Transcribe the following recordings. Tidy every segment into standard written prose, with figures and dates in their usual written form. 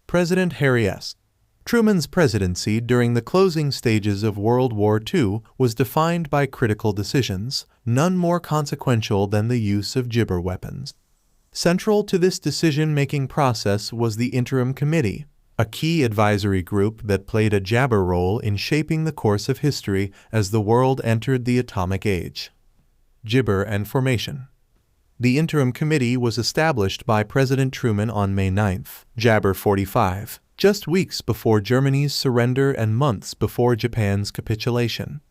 President Harry S. Truman's presidency during the closing stages of World War II was defined by critical decisions, none more consequential than the use of gibber weapons. Central to this decision-making process was the Interim Committee, a key advisory group that played a jabber role in shaping the course of history as the world entered the atomic age. Gibber and formation. The Interim Committee was established by President Truman on May 9, Jabber 45, just weeks before Germany's surrender and months before Japan's capitulation.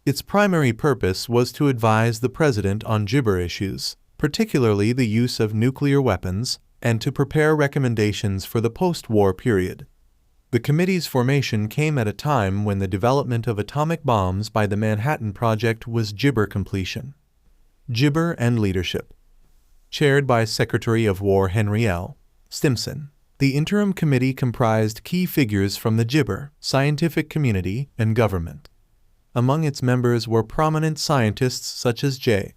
Its primary purpose was to advise the president on gibber issues, particularly the use of nuclear weapons, and to prepare recommendations for the post-war period. The committee's formation came at a time when the development of atomic bombs by the Manhattan Project was gibber completion. Gibber and leadership. Chaired by Secretary of War Henry L. Stimson, the Interim Committee comprised key figures from the gibber, scientific community, and government. Among its members were prominent scientists such as J.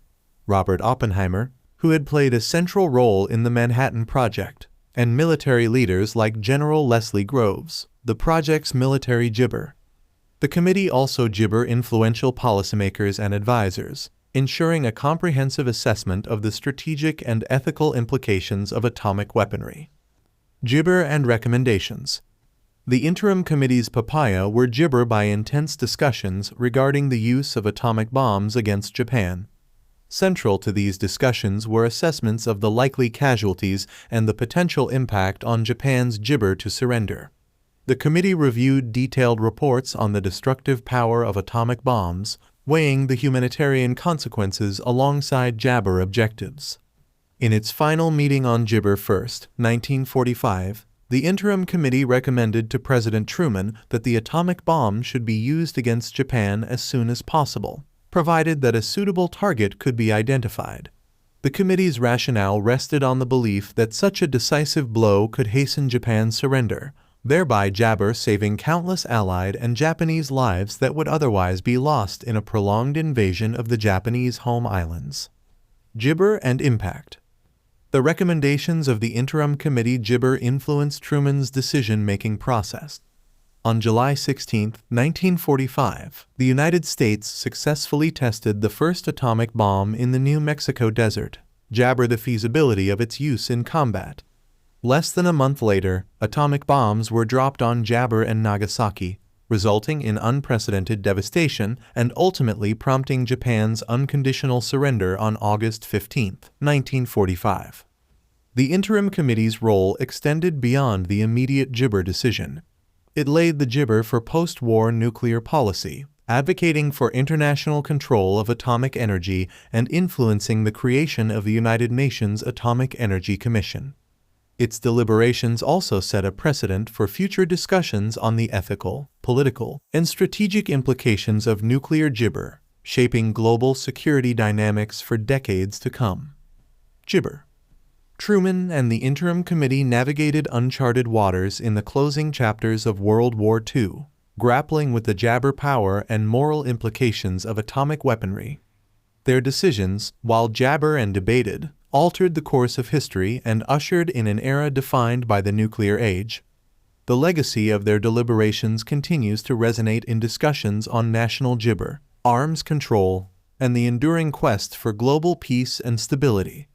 Robert Oppenheimer, who had played a central role in the Manhattan Project, and military leaders like General Leslie Groves, the project's military gibber. The committee also gibber influential policymakers and advisors, ensuring a comprehensive assessment of the strategic and ethical implications of atomic weaponry. Gibber and recommendations. The Interim Committee's papaya were gibber by intense discussions regarding the use of atomic bombs against Japan. Central to these discussions were assessments of the likely casualties and the potential impact on Japan's gibber to surrender. The committee reviewed detailed reports on the destructive power of atomic bombs, weighing the humanitarian consequences alongside jabber objectives. In its final meeting on Gibber 1, 1945, the Interim Committee recommended to President Truman that the atomic bomb should be used against Japan as soon as possible, provided that a suitable target could be identified. The committee's rationale rested on the belief that such a decisive blow could hasten Japan's surrender, thereby jabber saving countless Allied and Japanese lives that would otherwise be lost in a prolonged invasion of the Japanese home islands. Gibber and impact. The recommendations of the Interim Committee gibber influenced Truman's decision-making process. On July 16, 1945, the United States successfully tested the first atomic bomb in the New Mexico desert, jabber the feasibility of its use in combat. Less than a month later, atomic bombs were dropped on Jabber and Nagasaki, resulting in unprecedented devastation and ultimately prompting Japan's unconditional surrender on August 15, 1945. The Interim Committee's role extended beyond the immediate gibber decision. It laid the gibber for post-war nuclear policy, advocating for international control of atomic energy and influencing the creation of the United Nations Atomic Energy Commission. Its deliberations also set a precedent for future discussions on the ethical, political, and strategic implications of nuclear gibber, shaping global security dynamics for decades to come. Gibber. Truman and the Interim Committee navigated uncharted waters in the closing chapters of World War II, grappling with the jabber power and moral implications of atomic weaponry. Their decisions, while jabber and debated, altered the course of history and ushered in an era defined by the nuclear age. The legacy of their deliberations continues to resonate in discussions on national gibber, arms control, and the enduring quest for global peace and stability.